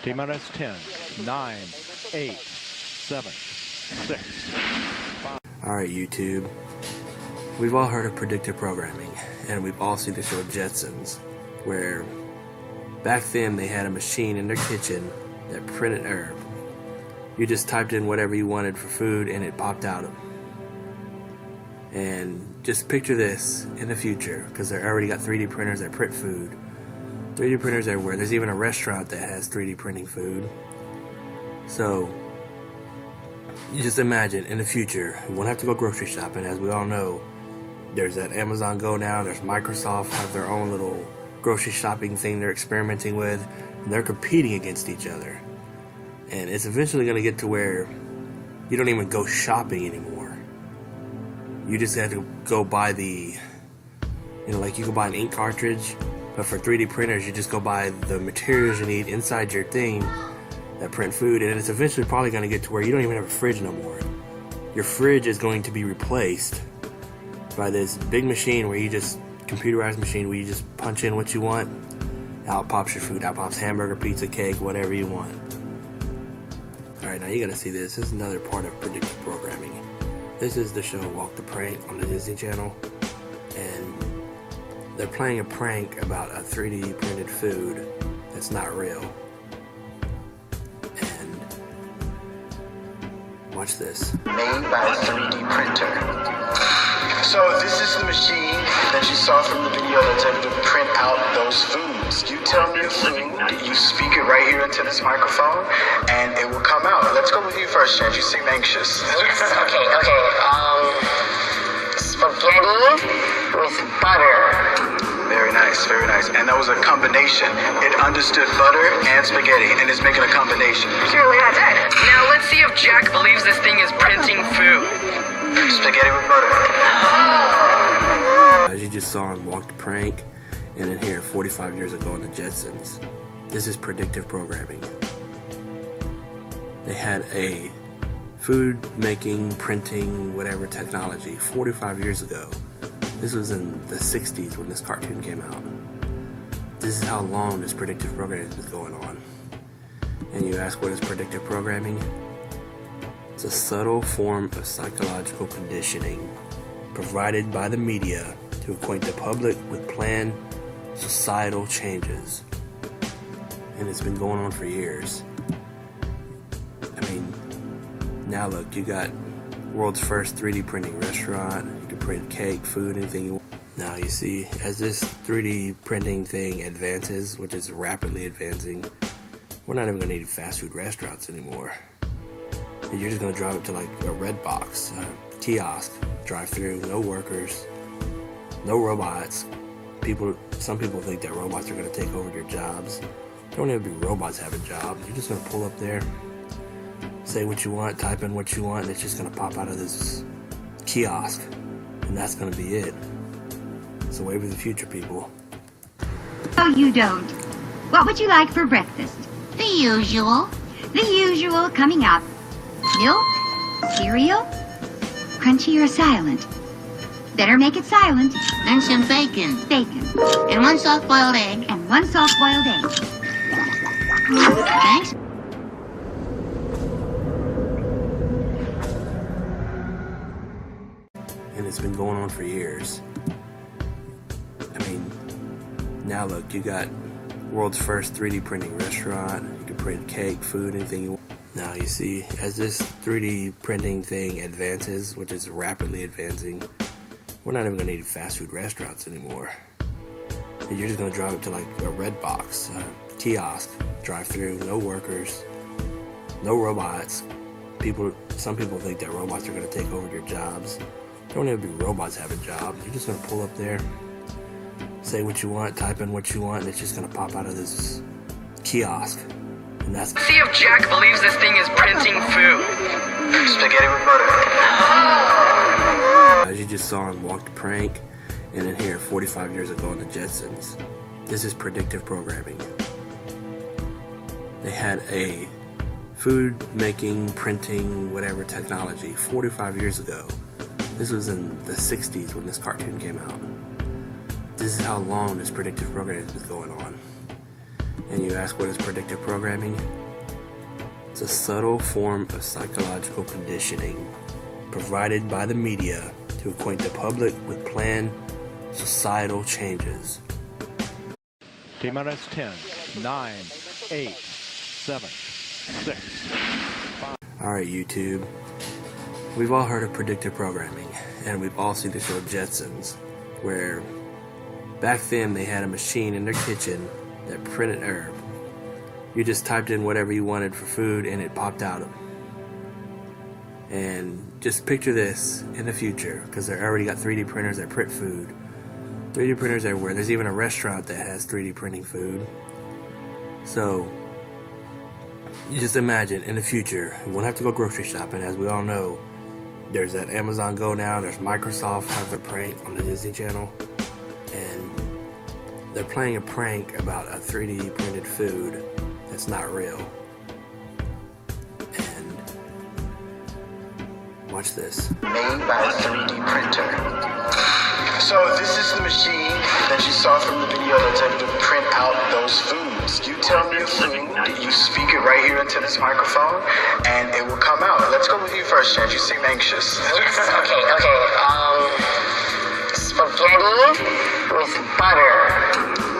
T-minus 10, 9, 8, 7, 6, 5. Alright, YouTube. We've all heard of predictive programming, and we've all seen the show Jetsons, where back then they had a machine in their kitchen that printed herb. You just typed in whatever you wanted for food and it popped out. And just picture this in the future, because they already got 3D printers that print food. 3D printers everywhere. There's even a restaurant that has 3D printing food. So you just imagine in the future, you won't have to go grocery shopping. As we all know, there's that Amazon Go now, there's Microsoft have their own little grocery shopping thing they're experimenting with, and they're competing against each other. And it's eventually going to get to where you don't even go shopping anymore. You just have to go buy the, like you can buy an ink cartridge, but for 3D printers, you just go buy the materials you need inside your thing that print food, and it's eventually probably going to get to where you don't even have a fridge no more. Your fridge is going to be replaced by this big machine where you just, computerized machine where you just punch in what you want, out pops your food, out pops hamburger, pizza, cake, whatever you want. Alright, now you gotta see this. This is another part of predictive programming. This is the show Walk the Prank on the Disney Channel, and they're playing a prank about a 3D printed food that's not real. And watch this. Made by a 3D printer. So this is the machine that you saw from the video that's able to print out those foods. You tell me the food, you speak it right here into this microphone, and it will come out. Let's go with you first, Chance. You seem anxious. Yes, okay. Spaghetti with butter. Very nice, very nice. And that was a combination. It understood butter and spaghetti, and it's making a combination. Surely that's it. Now let's see if Jack believes this thing is printing food. Spaghetti with butter. As you just saw in Walk the Prank, and in here 45 years ago in the Jetsons, this is predictive programming. They had a food making, printing, whatever technology 45 years ago. This was in the 60s when this cartoon came out. This is how long this predictive programming has been going on. And you ask, what is predictive programming? It's a subtle form of psychological conditioning provided by the media to acquaint the public with planned societal changes. And it's been going on for years. I mean, now look, you got world's first 3D printing restaurant. You can print cake, food, anything you want. Now you see, as this 3D printing thing advances, which is rapidly advancing, we're not even going to need fast food restaurants anymore. You're just going to drive up to like a red box, a kiosk, drive through, no workers, no robots. Some people think that robots are going to take over your jobs. There don't even be robots having jobs. You're just going to pull up there, say what you want, type in what you want, and it's just going to pop out of this kiosk. And that's going to be it. It's the way of the future, people. Oh, you don't. What would you like for breakfast? The usual. The usual coming up. Milk? Cereal? Crunchy or silent? Better make it silent. And some bacon. Bacon. And one soft-boiled egg. And one soft-boiled egg. Thanks. And it's been going on for years. I mean, now look, you got world's first 3D printing restaurant. You can print cake, food, anything you want. Now you see, as this 3D printing thing advances, which is rapidly advancing, we're not even going to need fast food restaurants anymore. You're just going to drive up to like a red box, a kiosk, drive through, no workers, no robots. Some people think that robots are going to take over your jobs. There don't even be robots having jobs. You're just going to pull up there, say what you want, type in what you want, and it's just going to pop out of this kiosk. And that's... See if Jack believes this thing is printing food. Spaghetti with butter. As you just saw in Walk the Prank, and in here 45 years ago in the Jetsons, this is predictive programming. They had a food making, printing, whatever technology 45 years ago. This was in the 60s when this cartoon came out. This is how long this predictive programming has been going on. And you ask, what is predictive programming? It's a subtle form of psychological conditioning provided by the media to acquaint the public with planned societal changes. T-minus 10, 9, 8, 7, 6, 5. Alright, YouTube. We've all heard of predictive programming, and we've all seen the show Jetsons, where back then they had a machine in their kitchen that printed herb. You just typed in whatever you wanted for food and it popped out. And just picture this in the future, because they already got 3D printers that print food. 3D printers everywhere. There's even a restaurant that has 3D printing food. So, you just imagine in the future, you won't have to go grocery shopping. As we all know, there's that Amazon Go now, there's Microsoft has a prank on the Disney Channel. And they're playing a prank about a 3D printed food that's not real. And watch this. Made by a 3D printer. So this is the machine that you saw from the video that's able to print out those foods. You tell me a food, you speak it right here into this microphone, and it will come out. Let's go with you first, Chad. You seem anxious. Yes, okay. Spaghetti with butter.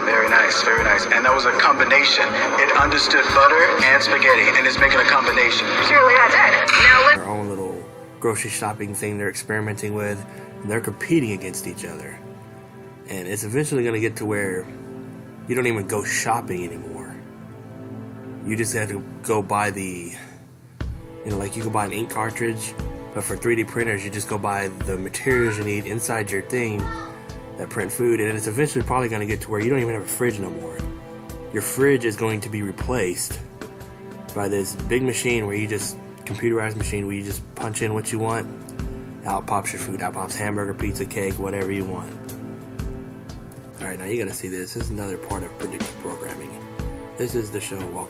Very nice, very nice. And that was a combination. It understood butter and spaghetti, and it's making a combination. Surely not dead. Now let's... Their own little grocery shopping thing they're experimenting with, and they're competing against each other. And it's eventually going to get to where you don't even go shopping anymore. You just have to go buy the, like you can buy an ink cartridge, but for 3D printers, you just go buy the materials you need inside your thing that print food, and it's eventually probably going to get to where you don't even have a fridge no more. Your fridge is going to be replaced by this big machine where you just, computerized machine where you just punch in what you want, out pops your food, out pops hamburger, pizza, cake, whatever you want. Alright, now you gotta see this. This is another part of predictive programming. This is the show Walk